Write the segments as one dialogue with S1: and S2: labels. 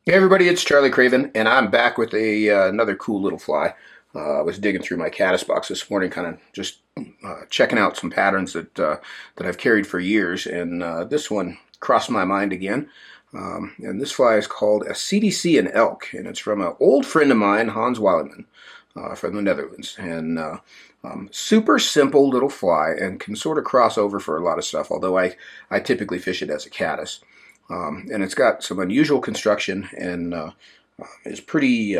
S1: Hey everybody, it's Charlie Craven, and I'm back with another cool little fly. I was digging through my caddis box this morning, kind of just checking out some patterns that I've carried for years, and this one crossed my mind again. And this fly is called a CDC and elk, and it's from an old friend of mine, Hans Walleman, from the Netherlands. And super simple little fly, and can sort of cross over for a lot of stuff. Although I typically fish it as a caddis. And it's got some unusual construction and is pretty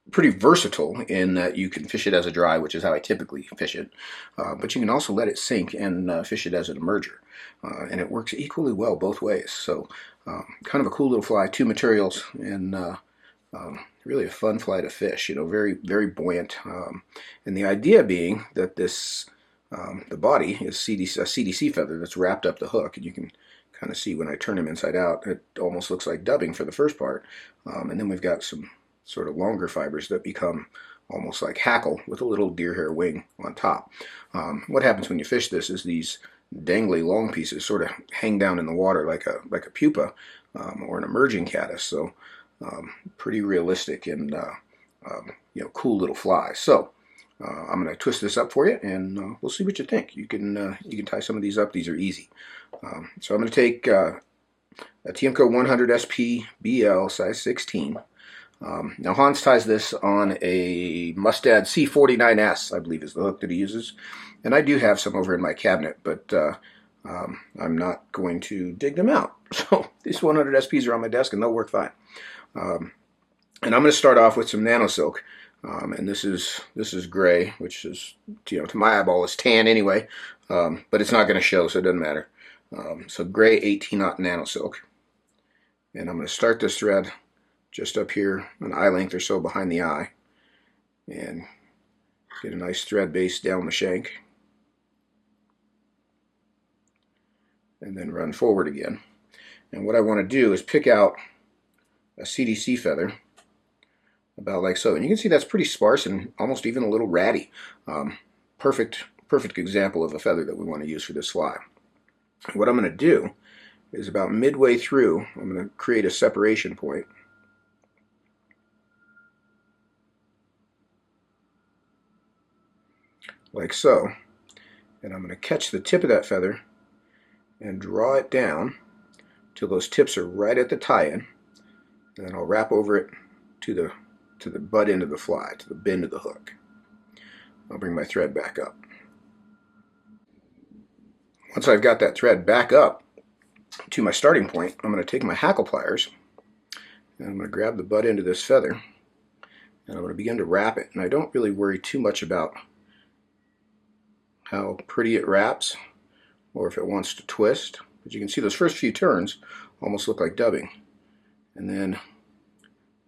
S1: versatile in that you can fish it as a dry, which is how I typically fish it. But you can also let it sink and fish it as an emerger. And it works equally well both ways. So kind of a cool little fly, two materials, and really a fun fly to fish. You know, very, very buoyant. And the idea being that the body is a CDC feather that's wrapped up the hook, and you can kind of see when I turn him inside out, it almost looks like dubbing for the first part. And then we've got some sort of longer fibers that become almost like hackle with a little deer hair wing on top. What happens when you fish this is these dangly long pieces sort of hang down in the water like a pupa or an emerging caddis. So pretty realistic and cool little fly. So I'm going to twist this up for you, and we'll see what you think. You can tie some of these up. These are easy. So I'm going to take a Tiemco 100 SP BL size 16. Now Hans ties this on a Mustad C49S, I believe is the hook that he uses. And I do have some over in my cabinet, but I'm not going to dig them out. So these 100 SPs are on my desk and they'll work fine. And I'm going to start off with some Nanosilk. And this is gray, which is, to my eyeball is tan anyway, but it's not going to show, so it doesn't matter. So gray 18-aught Nanosilk. And I'm going to start this thread just up here an eye length or so behind the eye, and get a nice thread base down the shank, and then run forward again. And what I want to do is pick out a CDC feather about like so. And you can see that's pretty sparse and almost even a little ratty. Perfect example of a feather that we want to use for this fly. What I'm going to do is about midway through, I'm going to create a separation point. Like so. And I'm going to catch the tip of that feather and draw it down till those tips are right at the tie-in. And then I'll wrap over it to the butt end of the fly, to the bend of the hook. I'll bring my thread back up. Once I've got that thread back up to my starting point, I'm going to take my hackle pliers and I'm going to grab the butt end of this feather and I'm going to begin to wrap it. And I don't really worry too much about how pretty it wraps or if it wants to twist. But you can see those first few turns almost look like dubbing. And then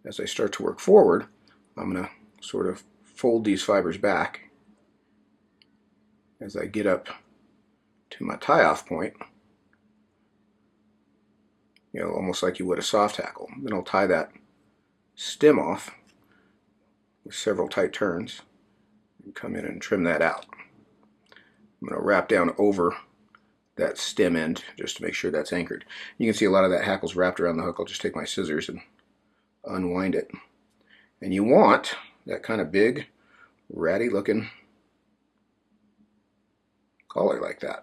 S1: as I start to work forward, I'm going to sort of fold these fibers back as I get up to my tie-off point, almost like you would a soft hackle. Then I'll tie that stem off with several tight turns and come in and trim that out. I'm going to wrap down over that stem end just to make sure that's anchored. You can see a lot of that hackle's wrapped around the hook. I'll just take my scissors and unwind it. And you want that kind of big, ratty looking collar like that.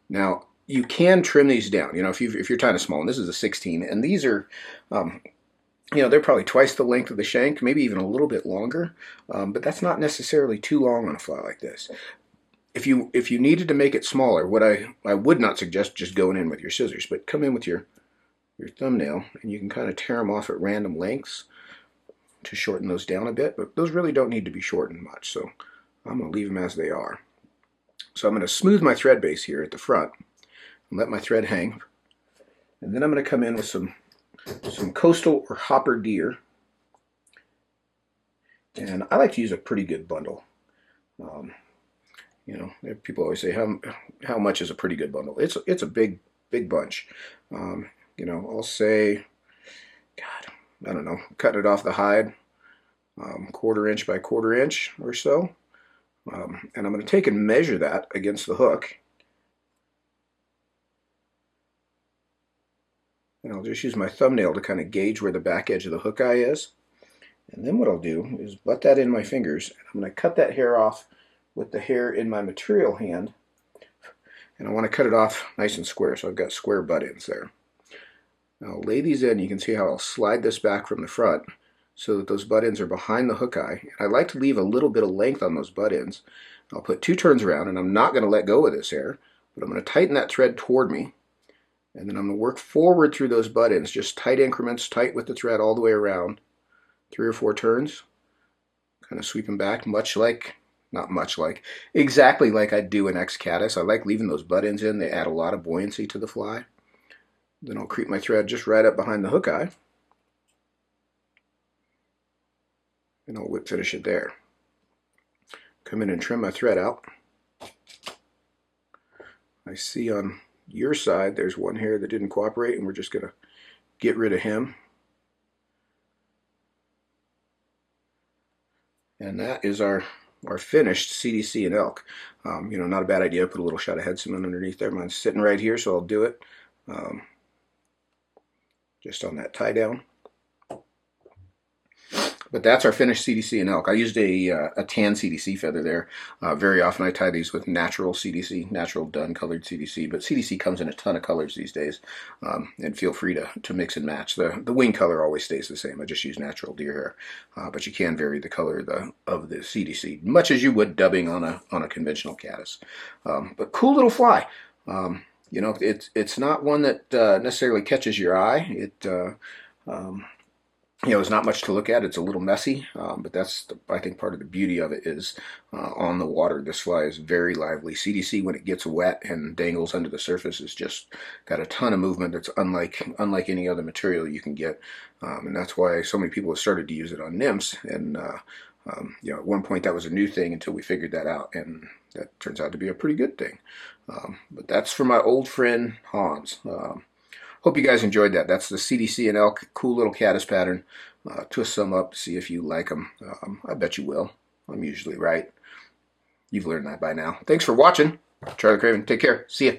S1: Now you can trim these down. If you're tying a small, and this is a 16, and these are, they're probably twice the length of the shank, maybe even a little bit longer. But that's not necessarily too long on a fly like this. If you needed to make it smaller, what I would not suggest just going in with your scissors, but come in with your thumbnail, and you can kind of tear them off at random lengths to shorten those down a bit, but those really don't need to be shortened much, so I'm going to leave them as they are. So I'm going to smooth my thread base here at the front and let my thread hang, and then I'm going to come in with some coastal or hopper deer, and I like to use a pretty good bundle. People always say how much is a pretty good bundle. It's a big bunch. I'll say, God, I don't know, cutting it off the hide, 1/4 inch by 1/4 inch or so. And I'm going to take and measure that against the hook. And I'll just use my thumbnail to kind of gauge where the back edge of the hook eye is. And then what I'll do is butt that in my fingers. I'm going to cut that hair off with the hair in my material hand. And I want to cut it off nice and square, so I've got square butt ends there. Now I'll lay these in. You can see how I'll slide this back from the front so that those butt ends are behind the hook eye. And I like to leave a little bit of length on those butt ends. I'll put 2 turns around, and I'm not going to let go of this hair, but I'm going to tighten that thread toward me. And then I'm going to work forward through those butt ends, just tight increments, tight with the thread all the way around. 3 or 4 turns, kind of sweeping back, exactly like I do in X-Caddis. I like leaving those butt ends in. They add a lot of buoyancy to the fly. Then I'll creep my thread just right up behind the hook eye, and I'll whip finish it there. Come in and trim my thread out. I see on your side there's one hair that didn't cooperate, and we're just going to get rid of him. And that is our finished CDC and elk. Not a bad idea. Put a little shot of head cement underneath there. Mine's sitting right here, so I'll do it just on that tie down. But that's our finished CDC and elk. I used a tan CDC feather there. Very often I tie these with natural CDC, natural dun colored CDC, but CDC comes in a ton of colors these days, and feel free to mix and match. The wing color always stays the same. I just use natural deer hair, but you can vary the color of the CDC, much as you would dubbing on a conventional caddis. But cool little fly. It's not one that necessarily catches your eye. There's not much to look at. It's a little messy, but that's, I think, part of the beauty of it is on the water. This fly is very lively. CDC, when it gets wet and dangles under the surface, is just got a ton of movement that's unlike any other material you can get, and that's why so many people have started to use it on nymphs. And at one point that was a new thing until we figured that out, and that turns out to be a pretty good thing. But that's for my old friend Hans. Hope you guys enjoyed that. That's the CDC and elk, cool little caddis pattern. Twist some up, see if you like them. I bet you will. I'm usually right. You've learned that by now. Thanks for watching. Charlie Craven. Take care. See ya.